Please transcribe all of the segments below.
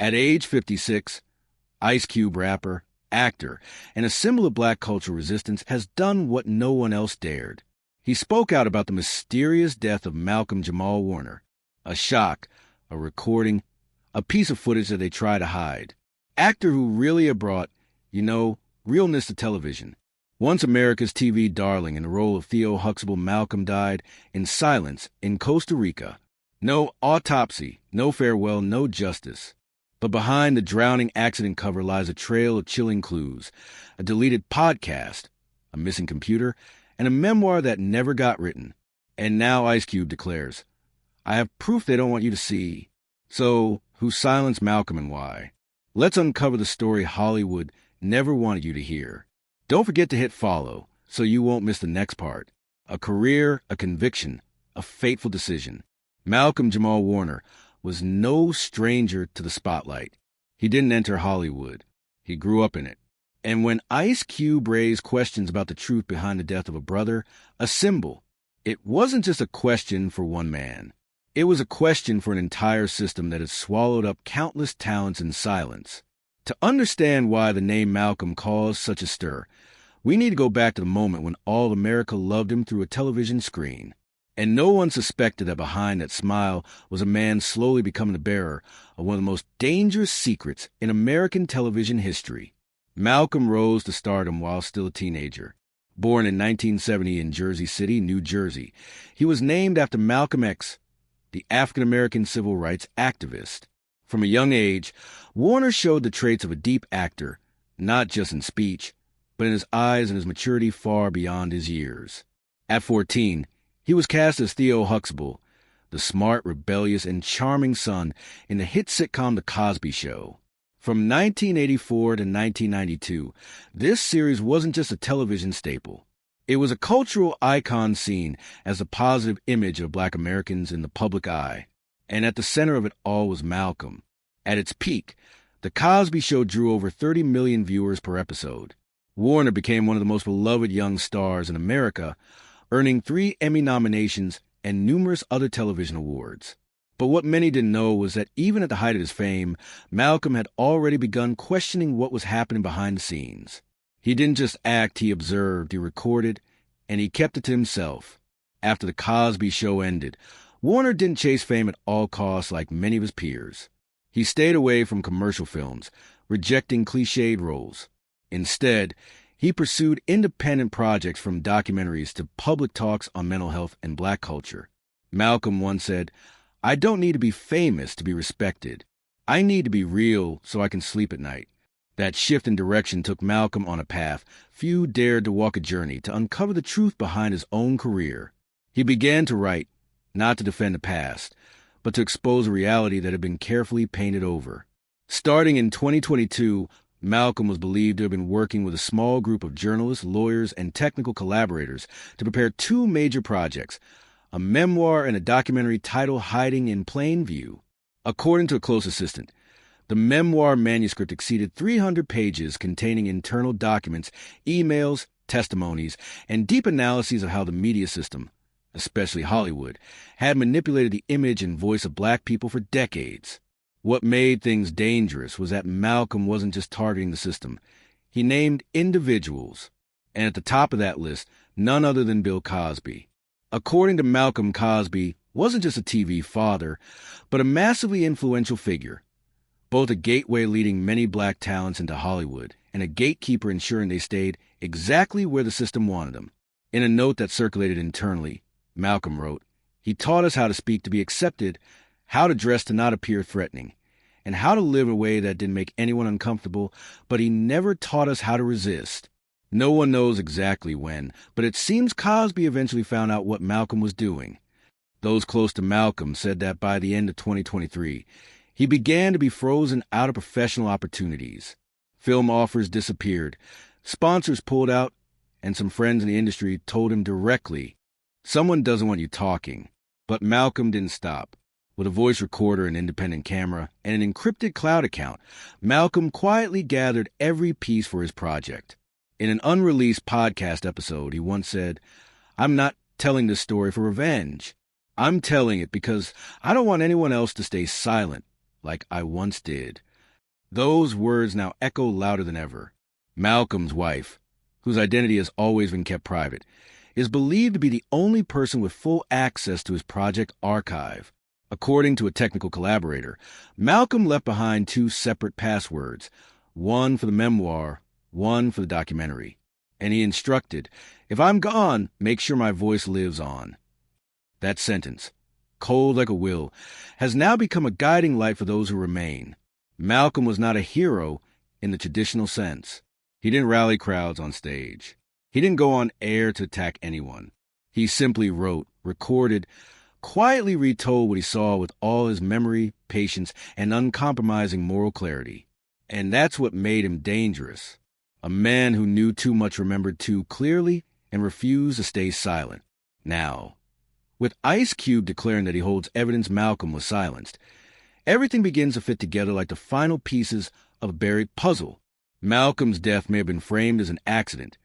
At age 56, Ice Cube rapper, actor, and a symbol of black cultural resistance has done what no one else dared. He spoke out about the mysterious death of Malcolm Jamal Warner. A shock, a recording, a piece of footage that they try to hide. Actor who really had brought, realness to television. Once America's TV darling in the role of Theo Huxtable, Malcolm died in silence in Costa Rica. No autopsy, no farewell, no justice. But behind the drowning accident cover lies a trail of chilling clues, a deleted podcast, a missing computer, and a memoir that never got written. And now Ice Cube declares, I have proof they don't want you to see. So, who silenced Malcolm and why? Let's uncover the story Hollywood never wanted you to hear. Don't forget to hit follow so you won't miss the next part. A career, a conviction, a fateful decision. Malcolm Jamal Warner was no stranger to the spotlight. He didn't enter Hollywood. He grew up in it. And when Ice Cube raised questions about the truth behind the death of a brother, a symbol, it wasn't just a question for one man. It was a question for an entire system that had swallowed up countless talents in silence. To understand why the name Malcolm caused such a stir, we need to go back to the moment when all America loved him through a television screen. And no one suspected that behind that smile was a man slowly becoming the bearer of one of the most dangerous secrets in American television history. Malcolm rose to stardom while still a teenager. Born in 1970 in Jersey City, New Jersey, he was named after Malcolm X, the African-American civil rights activist. From a young age, Warner showed the traits of a deep actor, not just in speech, but in his eyes and his maturity far beyond his years. At 14, he was cast as Theo Huxtable, the smart, rebellious, and charming son in the hit sitcom The Cosby Show. From 1984 to 1992, this series wasn't just a television staple. It was a cultural icon seen as a positive image of Black Americans in the public eye. And at the center of it all was Malcolm. At its peak, The Cosby Show drew over 30 million viewers per episode. Warner became one of the most beloved young stars in America, earning 3 Emmy nominations and numerous other television awards. But what many didn't know was that even at the height of his fame, Malcolm had already begun questioning what was happening behind the scenes. He didn't just act, he observed, he recorded, and he kept it to himself. After The Cosby Show ended, Warner didn't chase fame at all costs like many of his peers. He stayed away from commercial films, rejecting cliched roles. Instead, he pursued independent projects from documentaries to public talks on mental health and Black culture. Malcolm once said, I don't need to be famous to be respected. I need to be real so I can sleep at night. That shift in direction took Malcolm on a path few dared to walk, a journey to uncover the truth behind his own career. He began to write, not to defend the past, but to expose a reality that had been carefully painted over. Starting in 2022, Malcolm was believed to have been working with a small group of journalists, lawyers, and technical collaborators to prepare 2 major projects, a memoir and a documentary titled Hiding in Plain View. According to a close assistant, the memoir manuscript exceeded 300 pages containing internal documents, emails, testimonies, and deep analyses of how the media system, especially Hollywood, had manipulated the image and voice of Black people for decades. What made things dangerous was that Malcolm wasn't just targeting the system. He named individuals, and at the top of that list, none other than Bill Cosby. According to Malcolm, Cosby wasn't just a TV father, but a massively influential figure, both a gateway leading many Black talents into Hollywood and a gatekeeper ensuring they stayed exactly where the system wanted them. In a note that circulated internally, Malcolm wrote, He taught us how to speak to be accepted, how to dress to not appear threatening, and how to live in a way that didn't make anyone uncomfortable, but he never taught us how to resist. No one knows exactly when, but it seems Cosby eventually found out what Malcolm was doing. Those close to Malcolm said that by the end of 2023, he began to be frozen out of professional opportunities. Film offers disappeared, sponsors pulled out, and some friends in the industry told him directly, someone doesn't want you talking. But Malcolm didn't stop. With a voice recorder, an independent camera, and an encrypted cloud account, Malcolm quietly gathered every piece for his project. In an unreleased podcast episode, he once said, I'm not telling this story for revenge. I'm telling it because I don't want anyone else to stay silent like I once did. Those words now echo louder than ever. Malcolm's wife, whose identity has always been kept private, is believed to be the only person with full access to his project archive. According to a technical collaborator, Malcolm left behind 2 separate passwords, one for the memoir, one for the documentary. And he instructed, "If I'm gone, make sure my voice lives on." That sentence, cold like a will, has now become a guiding light for those who remain. Malcolm was not a hero in the traditional sense. He didn't rally crowds on stage. He didn't go on air to attack anyone. He simply wrote, recorded, quietly retold what he saw with all his memory, patience, and uncompromising moral clarity. And that's what made him dangerous. A man who knew too much remembered too clearly and refused to stay silent. Now, with Ice Cube declaring that he holds evidence Malcolm was silenced, everything begins to fit together like the final pieces of a buried puzzle. Malcolm's death may have been framed as an accident,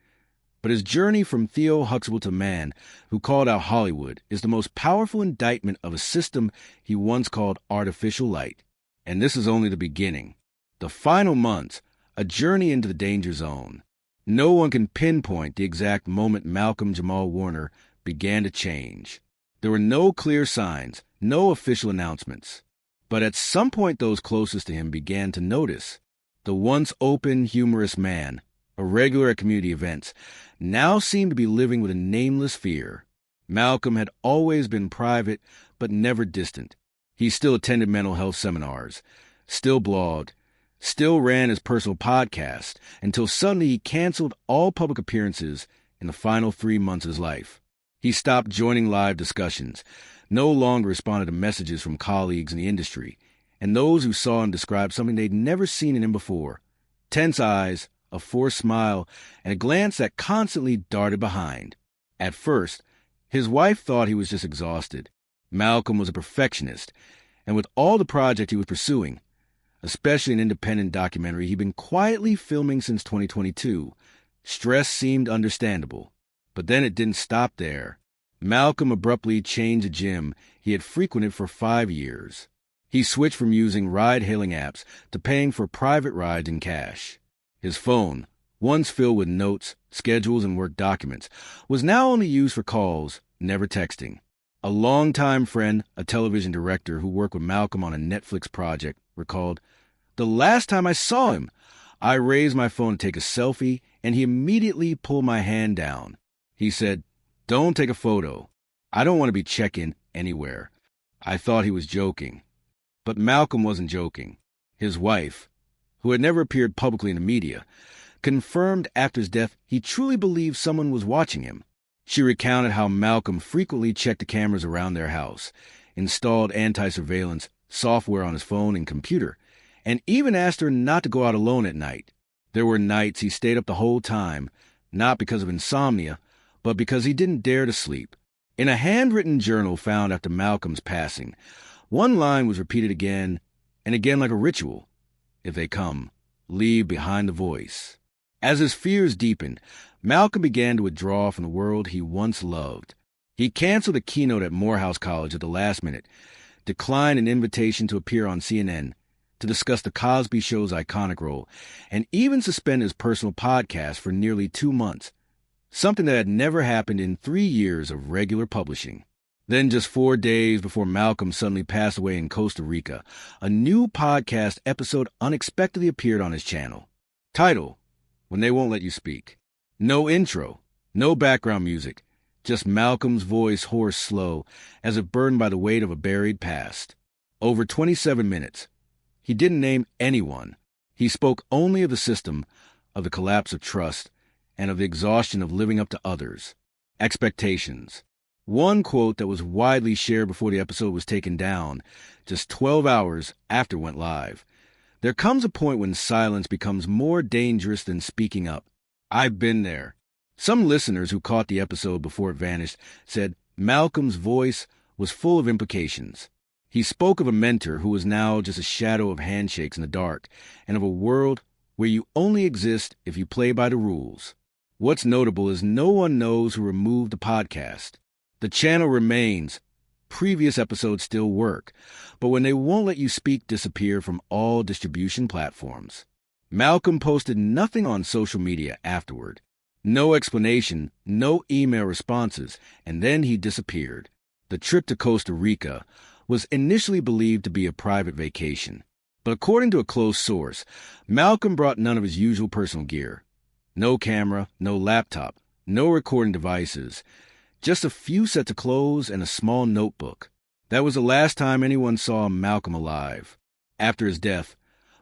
but his journey from Theo Huxtable to man who called out Hollywood is the most powerful indictment of a system he once called artificial light. And this is only the beginning. The final months, a journey into the danger zone. No one can pinpoint the exact moment Malcolm Jamal Warner began to change. There were no clear signs, no official announcements. But at some point those closest to him began to notice. The once open, humorous man, a regular at community events, now seemed to be living with a nameless fear. Malcolm had always been private, but never distant. He still attended mental health seminars, still blogged, still ran his personal podcast, until suddenly he canceled all public appearances in the final 3 months of his life. He stopped joining live discussions, no longer responded to messages from colleagues in the industry, and those who saw him described something they'd never seen in him before: tense eyes, a forced smile, and a glance that constantly darted behind. At first, his wife thought he was just exhausted. Malcolm was a perfectionist, and with all the project he was pursuing, especially an independent documentary he'd been quietly filming since 2022, stress seemed understandable. But then it didn't stop there. Malcolm abruptly changed a gym he had frequented for 5 years. He switched from using ride-hailing apps to paying for private rides in cash. His phone, once filled with notes, schedules, and work documents, was now only used for calls, never texting. A longtime friend, a television director who worked with Malcolm on a Netflix project, recalled, "The last time I saw him, I raised my phone to take a selfie, and he immediately pulled my hand down. He said, 'Don't take a photo. I don't want to be checking anywhere.' I thought he was joking." But Malcolm wasn't joking. His wife, who had never appeared publicly in the media, confirmed after his death he truly believed someone was watching him. She recounted how Malcolm frequently checked the cameras around their house, installed anti-surveillance software on his phone and computer, and even asked her not to go out alone at night. There were nights he stayed up the whole time, not because of insomnia, but because he didn't dare to sleep. In a handwritten journal found after Malcolm's passing, one line was repeated again and again like a ritual: "If they come, leave behind the voice." As his fears deepened, Malcolm began to withdraw from the world he once loved. He canceled a keynote at Morehouse College at the last minute, declined an invitation to appear on CNN, to discuss The Cosby Show's iconic role, and even suspended his personal podcast for nearly 2 months, something that had never happened in 3 years of regular publishing. Then, just 4 days before Malcolm suddenly passed away in Costa Rica, a new podcast episode unexpectedly appeared on his channel. Title: When They Won't Let You Speak. No intro, no background music, just Malcolm's voice hoarse slow, as if burdened by the weight of a buried past. Over 27 minutes. He didn't name anyone. He spoke only of the system, of the collapse of trust, and of the exhaustion of living up to others. Expectations. One quote that was widely shared before the episode was taken down, just 12 hours after it went live: "There comes a point when silence becomes more dangerous than speaking up." I've been there. Some listeners who caught the episode before it vanished said Malcolm's voice was full of implications. He spoke of a mentor who was now just a shadow of handshakes in the dark, and of a world where you only exist if you play by the rules. What's notable is no one knows who removed the podcast. The channel remains, Previous episodes still work, but when they won't let you speak, disappear from all distribution platforms. Malcolm posted nothing on social media afterward. No explanation, no email responses, and then he disappeared. The trip to Costa Rica was initially believed to be a private vacation, but according to a close source, Malcolm brought none of his usual personal gear. No camera, no laptop, no recording devices, just a few sets of clothes and a small notebook. That was the last time anyone saw Malcolm alive. After his death,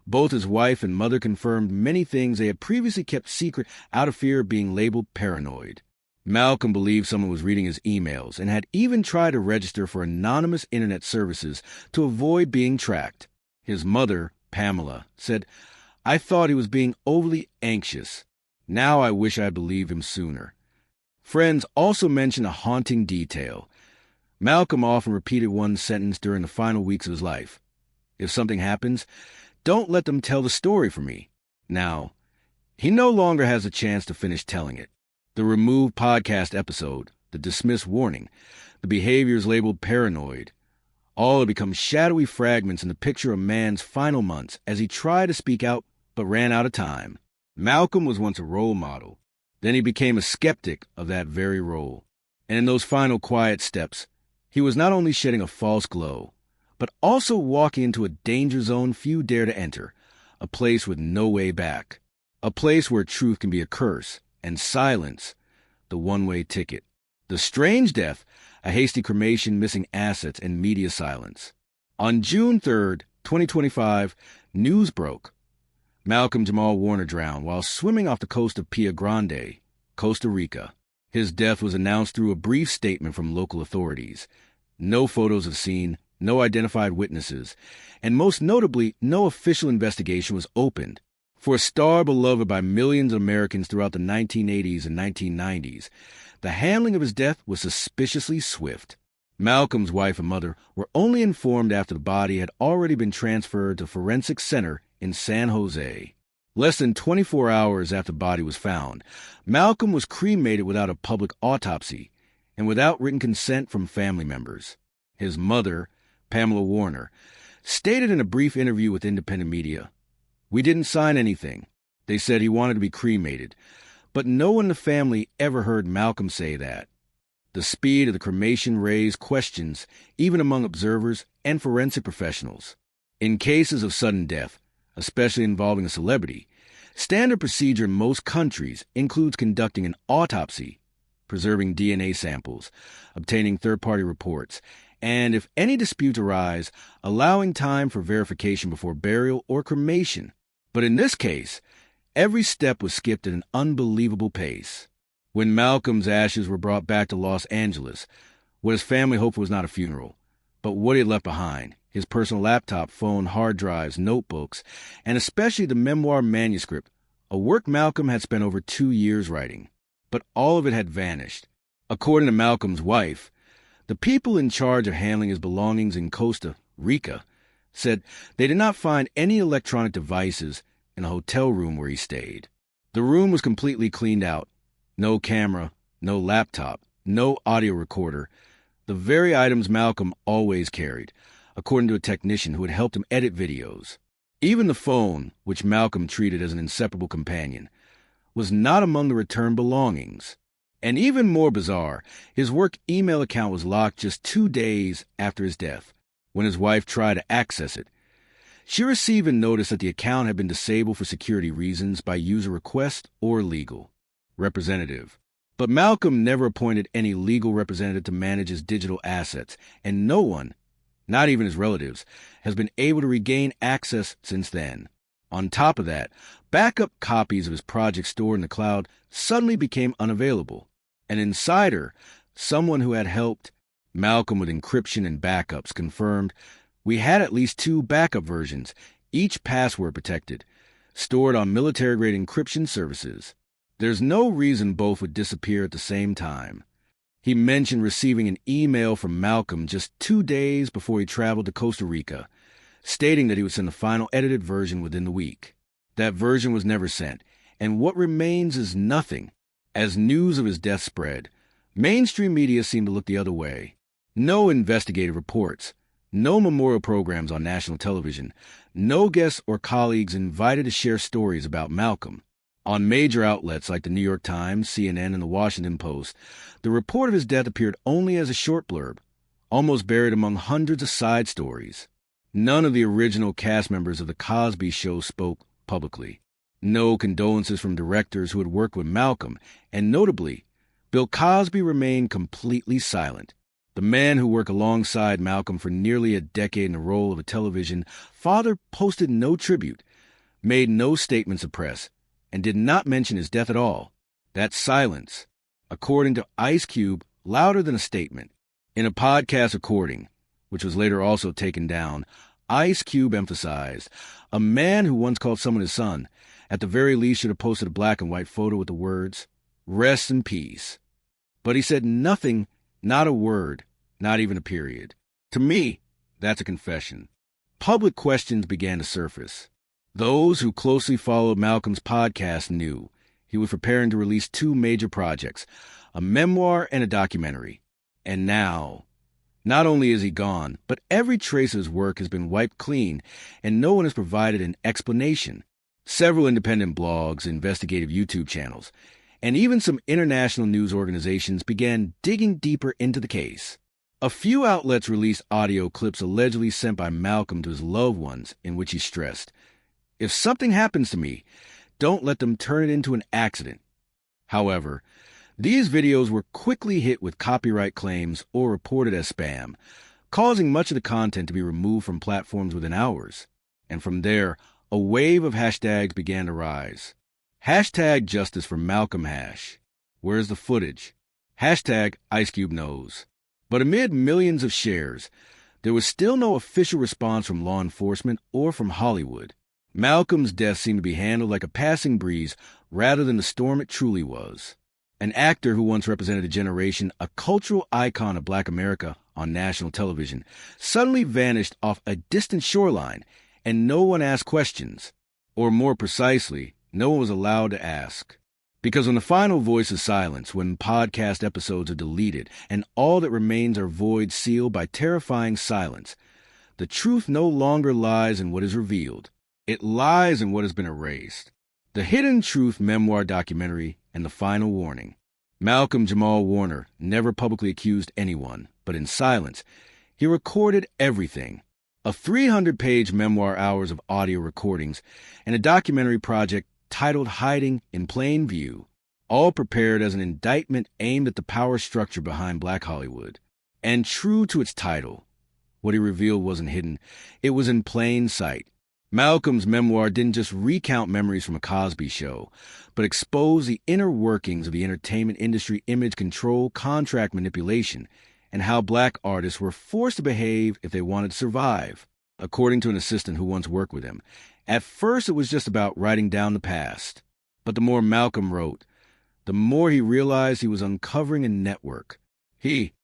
both his wife and mother confirmed many things they had previously kept secret out of fear of being labeled paranoid. Malcolm believed someone was reading his emails and had even tried to register for anonymous internet services to avoid being tracked. His mother, Pamela, said, "I thought he was being overly anxious. Now I wish I had believed him sooner." Friends also mentioned a haunting detail. Malcolm often repeated one sentence during the final weeks of his life. "If something happens, don't let them tell the story for me." Now, he no longer has a chance to finish telling it. The removed podcast episode, the dismissed warning, the behaviors labeled paranoid, all have become shadowy fragments in the picture of man's final months as he tried to speak out but ran out of time. Malcolm was once a role model. Then he became a skeptic of that very role. And in those final quiet steps, he was not only shedding a false glow, but also walking into a danger zone few dare to enter, a place with no way back, a place where truth can be a curse, and silence, the one-way ticket. The strange death, a hasty cremation, missing assets, and media silence. On June 3rd, 2025, news broke. Malcolm Jamal Warner drowned while swimming off the coast of Pia Grande, Costa Rica. His death was announced through a brief statement from local authorities. No photos of the scene, no identified witnesses, and most notably, no official investigation was opened. For a star beloved by millions of Americans throughout the 1980s and 1990s, the handling of his death was suspiciously swift. Malcolm's wife and mother were only informed after the body had already been transferred to a forensic center in San Jose. Less than 24 hours after the body was found, Malcolm was cremated without a public autopsy and without written consent from family members. His mother, Pamela Warner, stated in a brief interview with independent media, "We didn't sign anything. They said he wanted to be cremated, but no one in the family ever heard Malcolm say that." The speed of the cremation raised questions even among observers and forensic professionals. In cases of sudden death, especially involving a celebrity, standard procedure in most countries includes conducting an autopsy, preserving DNA samples, obtaining third-party reports, and if any disputes arise, allowing time for verification before burial or cremation. But in this case, every step was skipped at an unbelievable pace. When Malcolm's ashes were brought back to Los Angeles, what his family hoped was not a funeral, but what he had left behind, his personal laptop, phone, hard drives, notebooks, and especially the memoir manuscript, a work Malcolm had spent over 2 years writing. But all of it had vanished. According to Malcolm's wife, the people in charge of handling his belongings in Costa Rica said they did not find any electronic devices in the hotel room where he stayed. The room was completely cleaned out. No camera, no laptop, no audio recorder, the very items Malcolm always carried, according to a technician who had helped him edit videos. Even the phone, which Malcolm treated as an inseparable companion, was not among the returned belongings. And even more bizarre, his work email account was locked just 2 days after his death. When his wife tried to access it, she received a notice that the account had been disabled for security reasons by user request or legal representative. But Malcolm never appointed any legal representative to manage his digital assets, and no one, not even his relatives, has been able to regain access since then. On top of that, backup copies of his project stored in the cloud suddenly became unavailable. An insider, someone who had helped Malcolm with encryption and backups, confirmed we had at least 2 backup versions, each password protected, stored on military-grade encryption services. There's no reason both would disappear at the same time. He mentioned receiving an email from Malcolm just 2 days before he traveled to Costa Rica, stating that he would send the final edited version within the week. That version was never sent, and what remains is nothing. As news of his death spread, mainstream media seemed to look the other way. No investigative reports, no memorial programs on national television, no guests or colleagues invited to share stories about Malcolm. On major outlets like the New York Times, CNN, and the Washington Post, the report of his death appeared only as a short blurb, almost buried among hundreds of side stories. None of the original cast members of The Cosby Show spoke publicly. No condolences from directors who had worked with Malcolm, and notably, Bill Cosby remained completely silent. The man who worked alongside Malcolm for nearly a decade in the role of a television father posted no tribute, made no statements of press, and did not mention his death at all. That silence, according to Ice Cube, louder than a statement. In a podcast recording, which was later also taken down, Ice Cube emphasized, a man who once called someone his son, at the very least should have posted a black and white photo with the words, "Rest in peace." But he said nothing, not a word, not even a period. To me, that's a confession. Public questions began to surface. Those who closely followed Malcolm's podcast knew he was preparing to release two major projects, a memoir and a documentary. And now, not only is he gone, but every trace of his work has been wiped clean, and no one has provided an explanation. Several independent blogs, investigative YouTube channels, and even some international news organizations began digging deeper into the case. A few outlets released audio clips allegedly sent by Malcolm to his loved ones in which he stressed, "If something happens to me, don't let them turn it into an accident." However, these videos were quickly hit with copyright claims or reported as spam, causing much of the content to be removed from platforms within hours. And from there, a wave of hashtags began to rise. Hashtag Justice for Malcolm Hash. Where's the footage? Hashtag Ice Cube knows. But amid millions of shares, there was still no official response from law enforcement or from Hollywood. Malcolm's death seemed to be handled like a passing breeze rather than the storm it truly was. An actor who once represented a generation, a cultural icon of Black America on national television, suddenly vanished off a distant shoreline, and no one asked questions. Or more precisely, no one was allowed to ask. Because when the final voice is silenced, when podcast episodes are deleted, and all that remains are voids sealed by terrifying silence, the truth no longer lies in what is revealed. It lies in what has been erased. The Hidden Truth memoir documentary and the final warning. Malcolm Jamal Warner never publicly accused anyone, but in silence, he recorded everything. A 300-page memoir, hours of audio recordings, and a documentary project titled Hiding in Plain View, all prepared as an indictment aimed at the power structure behind Black Hollywood. And true to its title, what he revealed wasn't hidden, it was in plain sight. Malcolm's memoir didn't just recount memories from a Cosby Show, but exposed the inner workings of the entertainment industry, image control, contract manipulation, and how Black artists were forced to behave if they wanted to survive. According to an assistant who once worked with him, at first it was just about writing down the past. But the more Malcolm wrote, the more he realized he was uncovering a network. He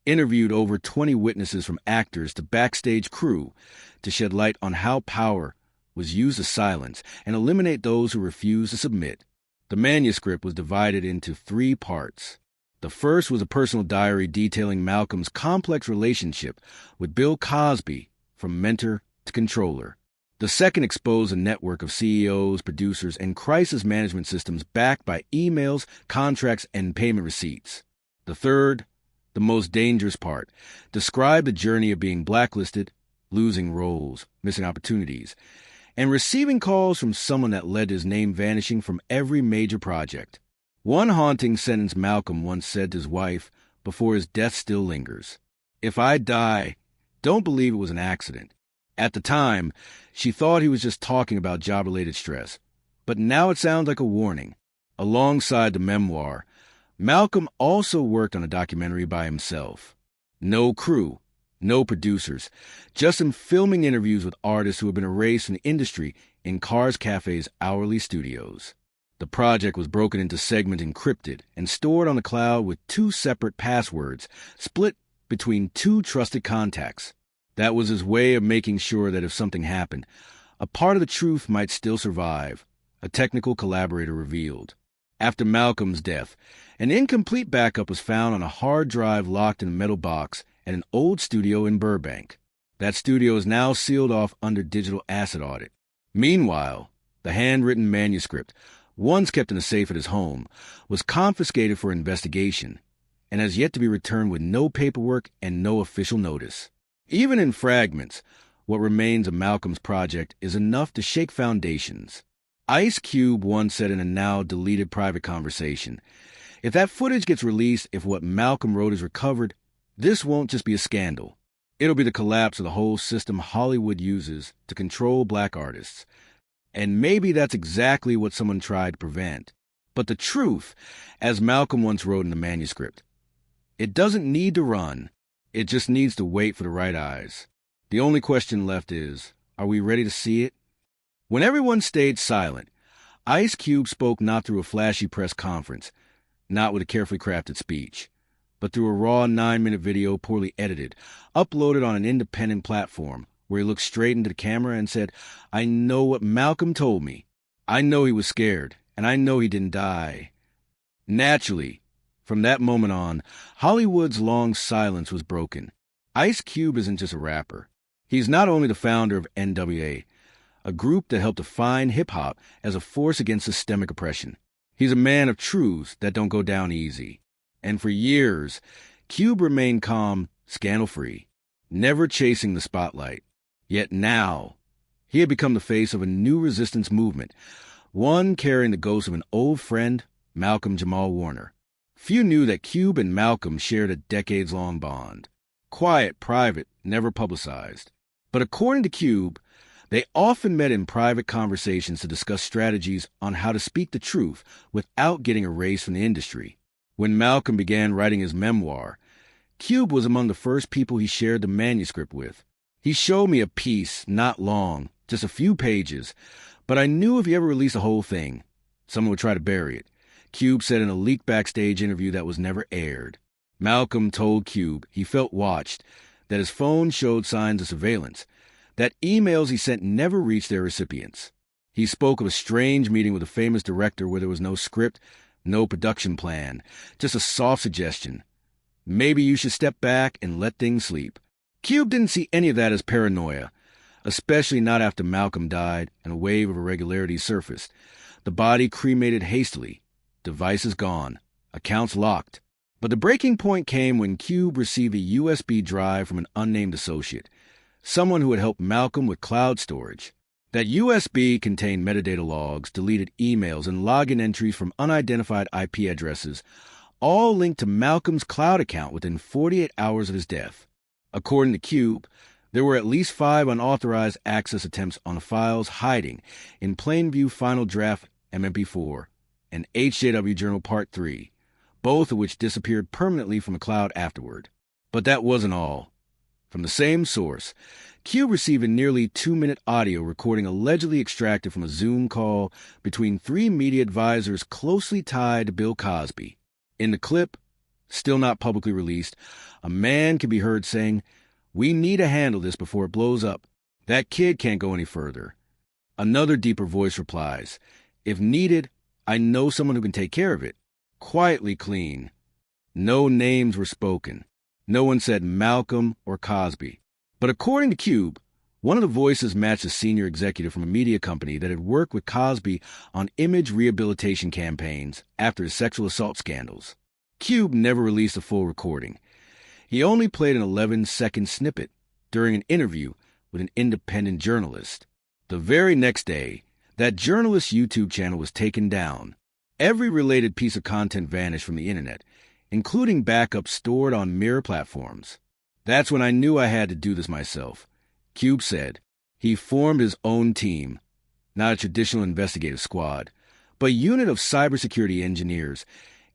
interviewed over 20 witnesses from actors to backstage crew to shed light on how power was used to silence and eliminate those who refused to submit. The manuscript was divided into 3 parts. The first was a personal diary detailing Malcolm's complex relationship with Bill Cosby, from mentor to controller. The second exposed a network of CEOs, producers, and crisis management systems backed by emails, contracts, and payment receipts. The third, the most dangerous part, described the journey of being blacklisted, losing roles, missing opportunities, and receiving calls from someone that led to his name vanishing from every major project. One haunting sentence Malcolm once said to his wife before his death still lingers: "If I die, don't believe it was an accident." At the time, she thought he was just talking about job-related stress, but now it sounds like a warning. Alongside the memoir, Malcolm also worked on a documentary by himself. No crew, no producers, just him filming interviews with artists who have been erased from the industry in Cars Cafe's hourly studios. The project was broken into segments, encrypted, and stored on the cloud with 2 separate passwords, split between 2 trusted contacts. That was his way of making sure that if something happened, a part of the truth might still survive, a technical collaborator revealed. After Malcolm's death, an incomplete backup was found on a hard drive locked in a metal box at an old studio in Burbank. That studio is now sealed off under digital asset audit. Meanwhile, the handwritten manuscript, once kept in a safe at his home, was confiscated for investigation and has yet to be returned with no paperwork and no official notice. Even in fragments, what remains of Malcolm's project is enough to shake foundations. Ice Cube once said in a now deleted private conversation, "If that footage gets released, if what Malcolm wrote is recovered, this won't just be a scandal. It'll be the collapse of the whole system Hollywood uses to control black artists. And maybe that's exactly what someone tried to prevent. But the truth, as Malcolm once wrote in the manuscript, it doesn't need to run. It just needs to wait for the right eyes. The only question left is, are we ready to see it?" When everyone stayed silent, Ice Cube spoke not through a flashy press conference, not with a carefully crafted speech, but through a raw 9-minute video poorly edited, uploaded on an independent platform, where he looked straight into the camera and said, "I know what Malcolm told me. I know he was scared, and I know he didn't die." Naturally, from that moment on, Hollywood's long silence was broken. Ice Cube isn't just a rapper. He's not only the founder of NWA, a group that helped define hip-hop as a force against systemic oppression. He's a man of truths that don't go down easy. And for years, Cube remained calm, scandal-free, never chasing the spotlight. Yet now, he had become the face of a new resistance movement, one carrying the ghost of an old friend, Malcolm Jamal Warner. Few knew that Cube and Malcolm shared a decades-long bond. Quiet, private, never publicized. But according to Cube, they often met in private conversations to discuss strategies on how to speak the truth without getting erased from the industry. When Malcolm began writing his memoir, Cube was among the first people he shared the manuscript with. "He showed me a piece, not long, just a few pages, but I knew if he ever released the whole thing, someone would try to bury it," Cube said in a leaked backstage interview that was never aired. Malcolm told Cube he felt watched, that his phone showed signs of surveillance, that emails he sent never reached their recipients. He spoke of a strange meeting with a famous director where there was no script, no production plan, just a soft suggestion. Maybe you should step back and let things sleep. Cube didn't see any of that as paranoia, especially not after Malcolm died and a wave of irregularities surfaced. The body cremated hastily, devices gone, accounts locked. But the breaking point came when Cube received a USB drive from an unnamed associate, someone who had helped Malcolm with cloud storage. That USB contained metadata logs, deleted emails, and login entries from unidentified IP addresses, all linked to Malcolm's cloud account within 48 hours of his death. According to Cube, there were at least 5 unauthorized access attempts on the files hiding in Plainview Final Draft MMP4 and HJW Journal Part 3, both of which disappeared permanently from the cloud afterward. But that wasn't all. From the same source, Cube received a nearly 2-minute audio recording allegedly extracted from a Zoom call between 3 media advisors closely tied to Bill Cosby. In the clip, still not publicly released, a man can be heard saying, "We need to handle this before it blows up. That kid can't go any further." Another deeper voice replies, "If needed, I know someone who can take care of it." Quietly clean. No names were spoken. No one said Malcolm or Cosby. But according to Cube, one of the voices matched a senior executive from a media company that had worked with Cosby on image rehabilitation campaigns after his sexual assault scandals. Cube never released a full recording. He only played an 11-second snippet during an interview with an independent journalist. The very next day, that journalist's YouTube channel was taken down. Every related piece of content vanished from the internet, including backups stored on mirror platforms. "That's when I knew I had to do this myself," Cube said. He formed his own team, not a traditional investigative squad, but a unit of cybersecurity engineers,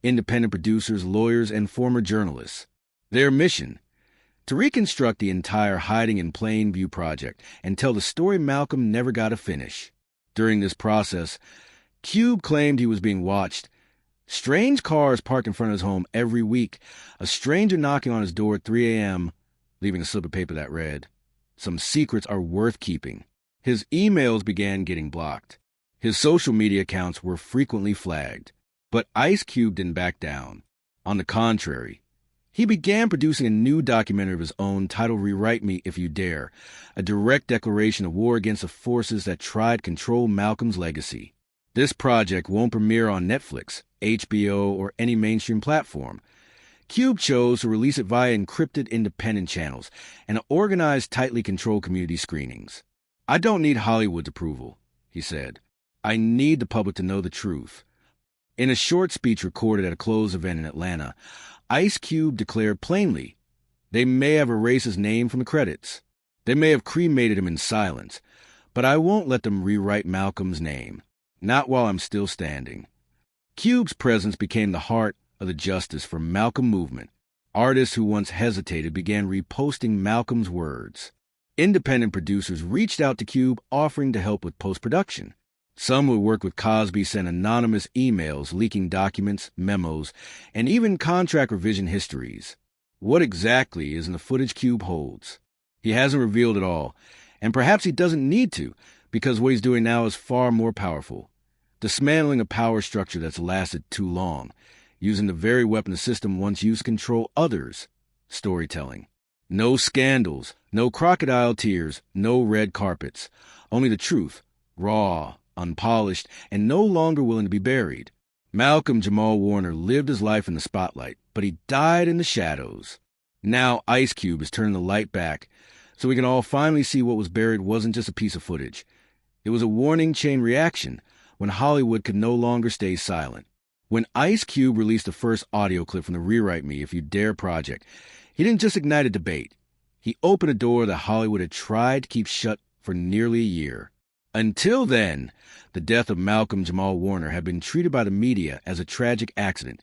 independent producers, lawyers, and former journalists. Their mission: to reconstruct the entire Hiding in Plain View project and tell the story Malcolm never got to finish. During this process, Cube claimed he was being watched. Strange cars parked in front of his home every week, a stranger knocking on his door at 3 a.m., leaving a slip of paper that read, "Some secrets are worth keeping." His emails began getting blocked. His social media accounts were frequently flagged. But Ice Cube didn't back down. On the contrary, He began producing a new documentary of his own titled Rewrite Me If You Dare, a direct declaration of war against the forces that tried to control Malcolm's legacy. This project won't premiere on Netflix, HBO, or any mainstream platform. Cube chose to release it via encrypted independent channels and organized, tightly controlled community screenings. "I don't need Hollywood's approval," he said. "I need the public to know the truth." In a short speech recorded at a closed event in Atlanta, Ice Cube declared plainly, "They may have erased his name from the credits. They may have cremated him in silence, but I won't let them rewrite Malcolm's name. Not while I'm still standing." Cube's presence became the heart of the Justice for Malcolm movement. Artists who once hesitated began reposting Malcolm's words. Independent producers reached out to Cube offering to help with post-production. Some would work with Cosby, sent anonymous emails leaking documents, memos, and even contract revision histories. What exactly is in the footage Cube holds? He hasn't revealed it all, and perhaps he doesn't need to, because what he's doing now is far more powerful. Dismantling a power structure that's lasted too long, using the very weapon the system once used to control others. Storytelling. No scandals, no crocodile tears, no red carpets. Only the truth, raw, unpolished, and no longer willing to be buried. Malcolm Jamal Warner lived his life in the spotlight, but he died in the shadows. Now Ice Cube is turning the light back, so we can all finally see what was buried wasn't just a piece of footage. It was a warning chain reaction when Hollywood could no longer stay silent. When Ice Cube released the first audio clip from the Rewrite Me If You Dare project, he didn't just ignite a debate. He opened a door that Hollywood had tried to keep shut for nearly a year. Until then, the death of Malcolm Jamal Warner had been treated by the media as a tragic accident,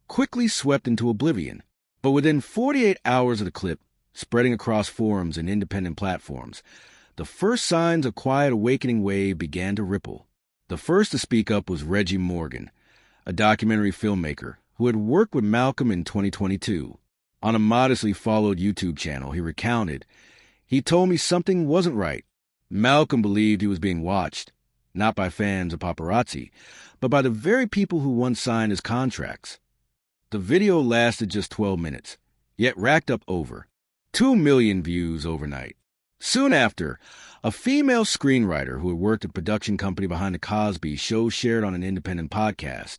quickly swept into oblivion. But within 48 hours of the clip, spreading across forums and independent platforms, the first signs of quiet awakening wave began to ripple. The first to speak up was Reggie Morgan, a documentary filmmaker who had worked with Malcolm in 2022. On a modestly followed YouTube channel, he recounted, "He told me something wasn't right. Malcolm believed he was being watched, not by fans or paparazzi, but by the very people who once signed his contracts." The video lasted just 12 minutes, yet racked up over 2 million views overnight. Soon after, a female screenwriter who had worked at a production company behind The Cosby Show shared on an independent podcast,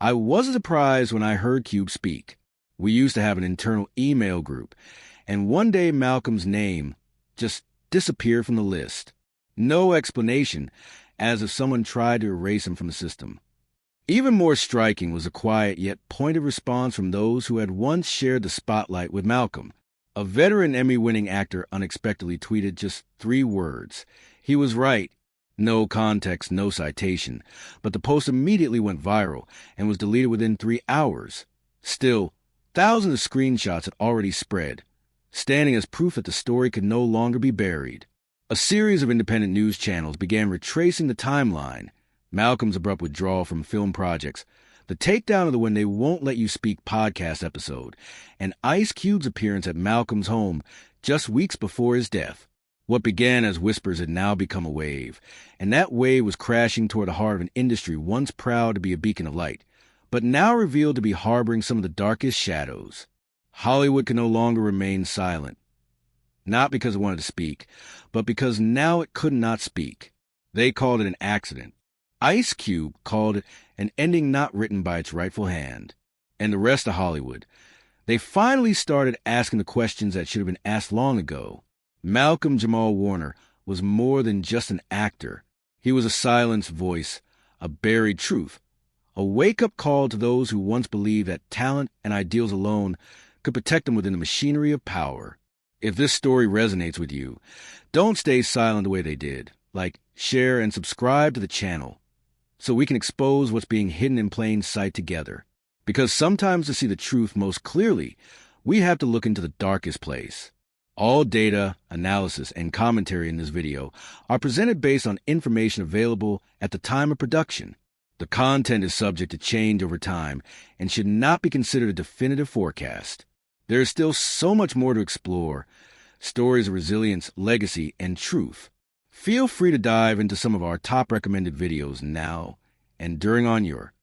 "I wasn't surprised when I heard Cube speak. We used to have an internal email group, and one day Malcolm's name just disappeared from the list. No explanation, as if someone tried to erase him from the system." Even more striking was the quiet yet pointed response from those who had once shared the spotlight with Malcolm. A veteran Emmy-winning actor unexpectedly tweeted just 3 words. He was right. No context, no citation. But the post immediately went viral and was deleted within 3 hours. Still, thousands of screenshots had already spread, standing as proof that the story could no longer be buried. A series of independent news channels began retracing the timeline. Malcolm's abrupt withdrawal from film projects, the takedown of the When They Won't Let You Speak podcast episode, and Ice Cube's appearance at Malcolm's home just weeks before his death. What began as whispers had now become a wave, and that wave was crashing toward the heart of an industry once proud to be a beacon of light, but now revealed to be harboring some of the darkest shadows. Hollywood could no longer remain silent, not because it wanted to speak, but because now it could not speak. They called it an accident. Ice Cube called it an ending not written by its rightful hand. And the rest of Hollywood, they finally started asking the questions that should have been asked long ago. Malcolm Jamal Warner was more than just an actor. He was a silenced voice, a buried truth, a wake-up call to those who once believed that talent and ideals alone could protect them within the machinery of power. If this story resonates with you, don't stay silent the way they did. Like, share, and subscribe to the channel, so we can expose what's being hidden in plain sight together. Because sometimes to see the truth most clearly, we have to look into the darkest place. All data, analysis, and commentary in this video are presented based on information available at the time of production. The content is subject to change over time and should not be considered a definitive forecast. There is still so much more to explore, stories of resilience, legacy, and truth. Feel free to dive into some of our top recommended videos now and during On Your